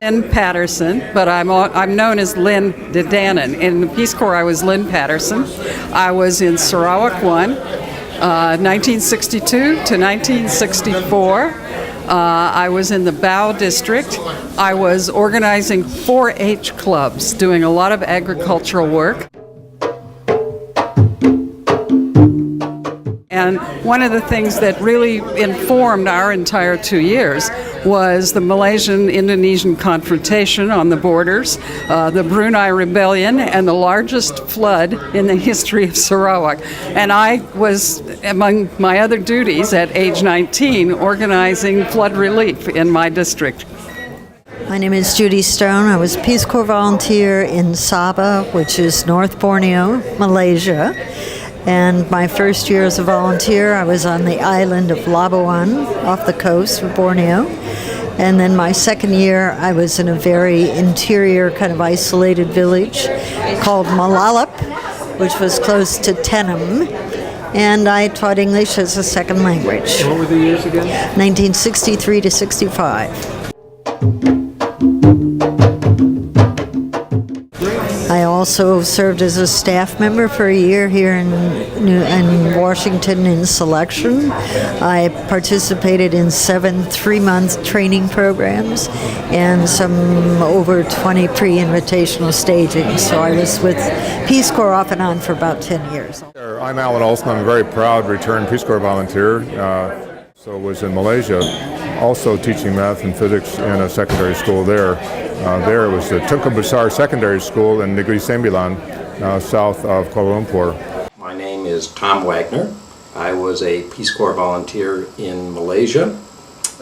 Lynn Patterson, but I'm known as Lynn Dedanen. In the Peace Corps, I was Lynn Patterson. I was in Sarawak 1, 1962 to 1964. I was in the Bao district. I was organizing 4-H clubs, doing a lot of agricultural work. And one of the things that really informed our entire 2 years was the Malaysian-Indonesian confrontation on the borders, the Brunei Rebellion, and the largest flood in the history of Sarawak. And I was, among my other duties at age 19, organizing flood relief in my district. My name is Judy Stone. I was Peace Corps volunteer in Sabah, which is North Borneo, Malaysia. And my first year as a volunteer, I was on the island of Labuan off the coast of Borneo. And then my second year, I was in a very interior, kind of isolated village called Malalap, which was close to Tenem. And I taught English as a second language. What were the years again? 1963 to 65. I also served as a staff member for a year here in Washington in selection. I participated in 7 3-month training programs and some over 20 pre-invitational staging. So I was with Peace Corps off and on for about 10 years. I'm Alan Olson. I'm a very proud returned Peace Corps volunteer. So was in Malaysia, also teaching math and physics in a secondary school there. There was the Tunku Besar Secondary School in Negeri Sembilan, south of Kuala Lumpur. My name is Tom Wagner. I was a Peace Corps volunteer in Malaysia.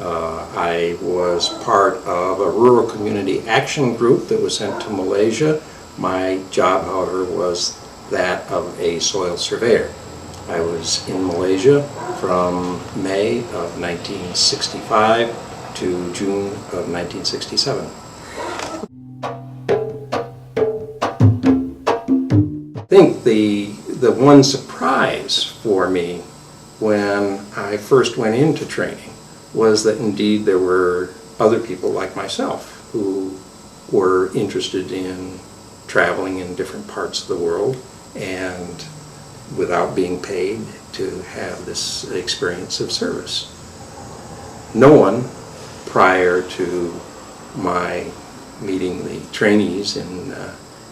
I was part of a rural community action group that was sent to Malaysia. My job, however, was that of a soil surveyor. I was in Malaysia from May of 1965 to June of 1967. I think the one surprise for me when I first went into training was that indeed there were other people like myself who were interested in traveling in different parts of the world and without being paid to have this experience of service. No one prior to my meeting the trainees in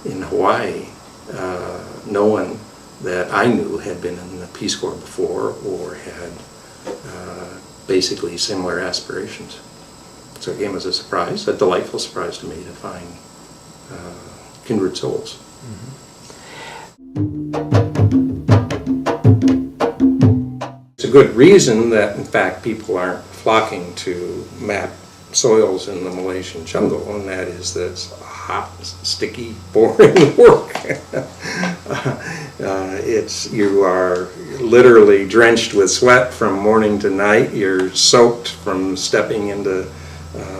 Hawaii, no one that I knew had been in the Peace Corps before or had basically similar aspirations. So it came as a surprise, a delightful surprise to me to find kindred souls. Mm-hmm. It's a good reason that, in fact, people aren't flocking to map soils in the Malaysian jungle, and that is that it's hot, sticky, boring work. You are literally drenched with sweat from morning to night. You're soaked from stepping into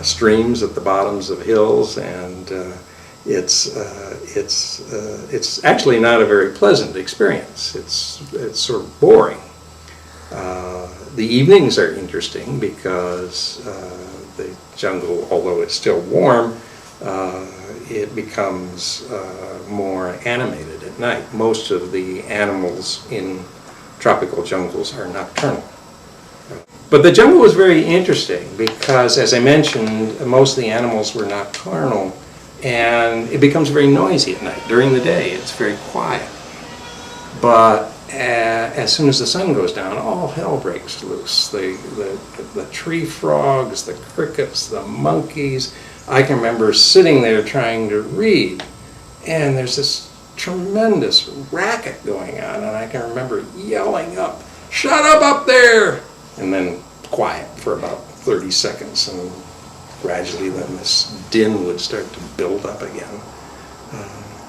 streams at the bottoms of hills, and it's actually not a very pleasant experience. It's sort of boring. The evenings are interesting because the jungle, although it's still warm, it becomes more animated at night. Most of the animals in tropical jungles are nocturnal. But the jungle was very interesting because, as I mentioned, most of the animals were nocturnal, and it becomes very noisy at night. During the day, it's very quiet. But as soon as the sun goes down, all hell breaks loose. The tree frogs, the crickets, the monkeys. I can remember sitting there trying to read, and there's this tremendous racket going on, and I can remember yelling up, "Shut up there!" And then quiet for about 30 seconds, and gradually then this din would start to build up again.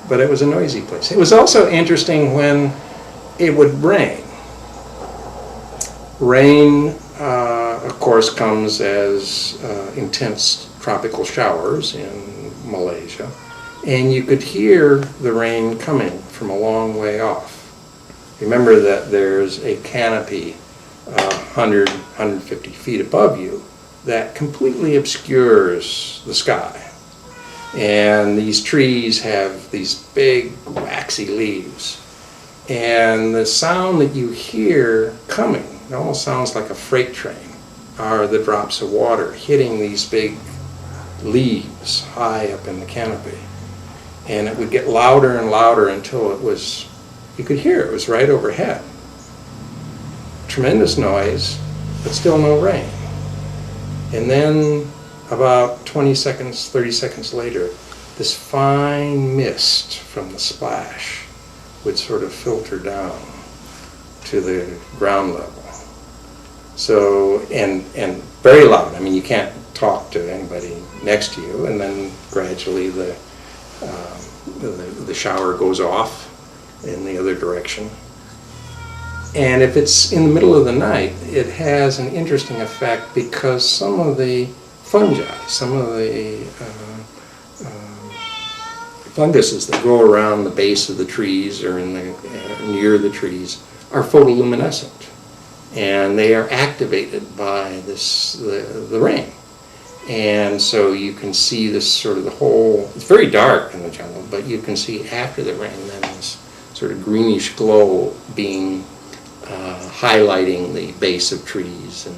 But it was a noisy place. It was also interesting when it would rain. Rain, of course, comes as intense tropical showers in Malaysia, and you could hear the rain coming from a long way off. Remember that there's a canopy 100, 150 feet above you that completely obscures the sky. And these trees have these big waxy leaves. And the sound that you hear coming, it almost sounds like a freight train, are the drops of water hitting these big leaves high up in the canopy. And it would get louder and louder until it was, you could hear it was right overhead. Tremendous noise, but still no rain. And then about 20 seconds, 30 seconds later, this fine mist from the splash would sort of filter down to the ground level. So, and very loud. I mean, you can't talk to anybody next to you, and then gradually the shower goes off in the other direction. And if it's in the middle of the night, it has an interesting effect because some of the fungi, some of the funguses that grow around the base of the trees or in the, near the trees are photoluminescent. And they are activated by the rain. And so you can see this sort of the whole, it's very dark in the jungle, but you can see after the rain then this sort of greenish glow being highlighting the base of trees and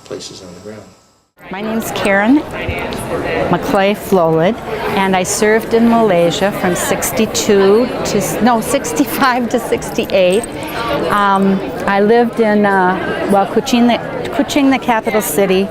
places on the ground. My name's Karen McClay Flolid, and I served in Malaysia from 65 to 68. I lived in, Kuching, the capital city.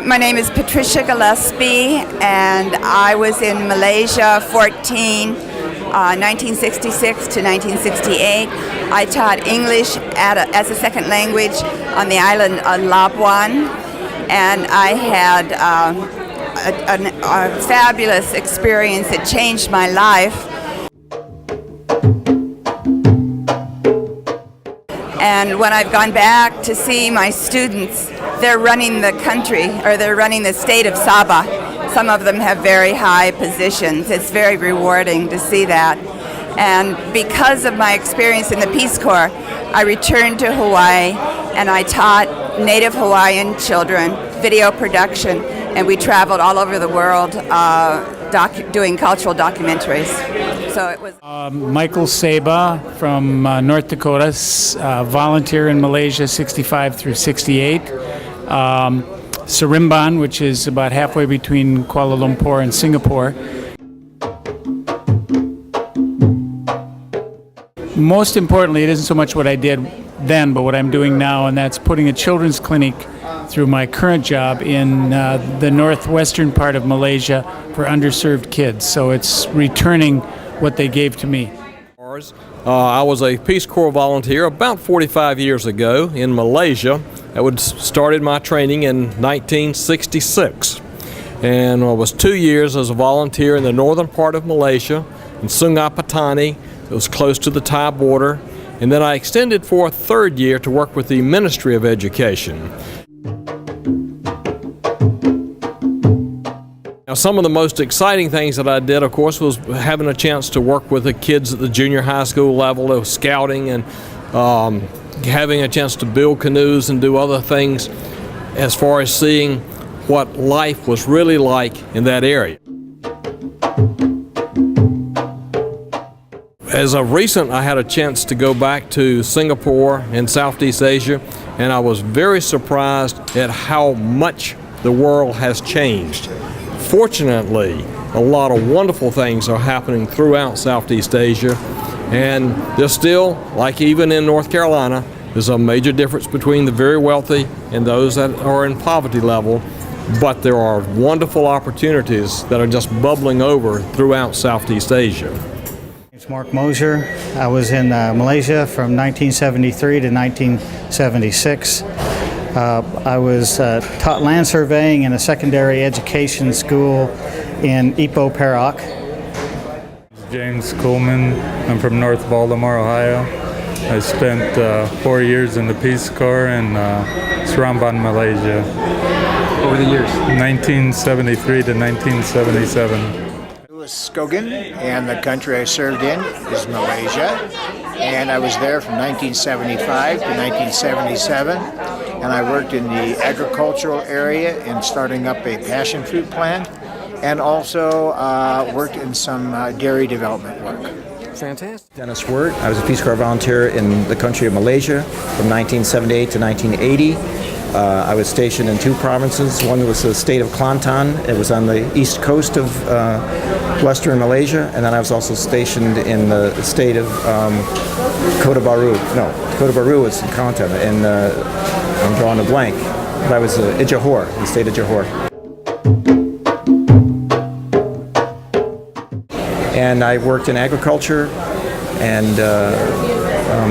My name is Patricia Gillespie, and I was in Malaysia 1966 to 1968. I taught English as a second language on the island of Labuan, and I had a fabulous experience that changed my life. And when I've gone back to see my students, they're running the country, or they're running the state of Sabah. Some of them have very high positions. It's very rewarding to see that. And because of my experience in the Peace Corps, I returned to Hawaii and I taught Native Hawaiian children video production, and we traveled all over the world doing cultural documentaries. So it was Michael Saba from North Dakota, volunteer in Malaysia 65 through 68. Seremban, which is about halfway between Kuala Lumpur and Singapore. Most importantly, it isn't so much what I did then, but what I'm doing now, and that's putting a children's clinic through my current job in the northwestern part of Malaysia for underserved kids. So it's returning what they gave to me. I was a Peace Corps volunteer about 45 years ago in Malaysia. I started my training in 1966, and I was 2 years as a volunteer in the northern part of Malaysia, in Sungai Petani. It was close to the Thai border, and then I extended for a third year to work with the Ministry of Education. Now, some of the most exciting things that I did, of course, was having a chance to work with the kids at the junior high school level of scouting and having a chance to build canoes and do other things as far as seeing what life was really like in that area. As of recent, I had a chance to go back to Singapore in Southeast Asia, and I was very surprised at how much the world has changed. Fortunately, a lot of wonderful things are happening throughout Southeast Asia, and there's still, like even in North Carolina, there's a major difference between the very wealthy and those that are in poverty level, but there are wonderful opportunities that are just bubbling over throughout Southeast Asia. It's Mark Mosier. I was in Malaysia from 1973 to 1976. I was taught land surveying in a secondary education school in Ipoh, Perak. James Coleman. I'm from North Baltimore, Ohio. I spent 4 years in the Peace Corps in Seremban, Malaysia. Over the years? 1973 to 1977. Skogan, and the country I served in is Malaysia, and I was there from 1975 to 1977, and I worked in the agricultural area in starting up a passion fruit plant and also worked in some dairy development work. Fantastic. Dennis Wirt. I was a Peace Corps volunteer in the country of Malaysia from 1978 to 1980. I was stationed in 2 provinces. One was the state of Kelantan. It was on the east coast of western Malaysia. And then I was also stationed in the state of Kota Baru. No, Kota Baru was in Kelantan. And I'm drawing a blank. But I was in Johor, the state of Johor. And I worked in agriculture, and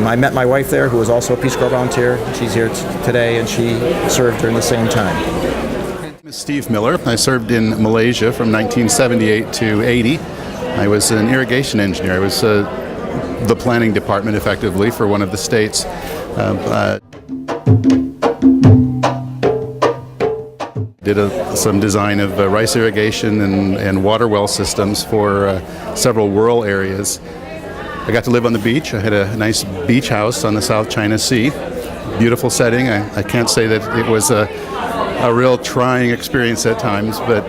I met my wife there, who was also a Peace Corps volunteer. She's here today, and she served during the same time. My name is Steve Miller. I served in Malaysia from 1978 to 80. I was an irrigation engineer. I was the planning department, effectively, for one of the states. Did some design of rice irrigation and water well systems for several rural areas. I got to live on the beach. I had a nice beach house on the South China Sea. Beautiful setting. I can't say that it was a real trying experience at times, but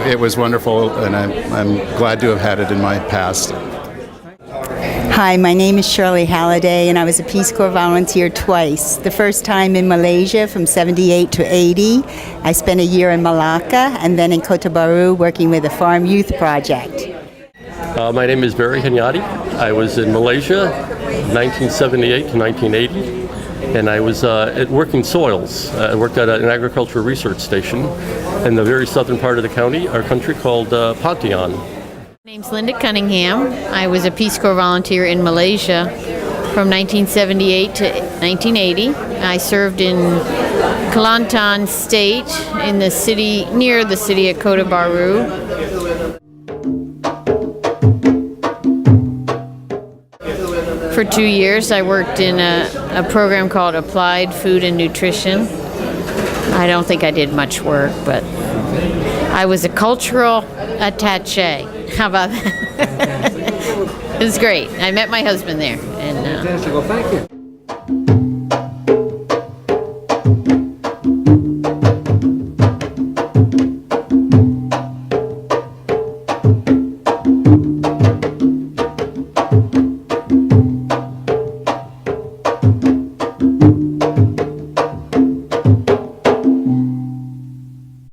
it was wonderful, and I'm glad to have had it in my past. Hi, my name is Shirley Halliday, and I was a Peace Corps volunteer twice. The first time in Malaysia from 78 to 80. I spent a year in Malacca and then in Kota Baru working with a farm youth project. My name is Barry Hanyadi. I was in Malaysia 1978 to 1980, and I was at Working Soils. I worked at an agricultural research station in the very southern part of the country called Pontian. My name's Linda Cunningham. I was a Peace Corps volunteer in Malaysia from 1978 to 1980. I served in Kelantan State in the city, near the city of Kota Baru. For 2 years, I worked in a program called Applied Food and Nutrition. I don't think I did much work, but I was a cultural attaché. How about that? It was great. I met my husband there. And, Fantastic. Well, thank you.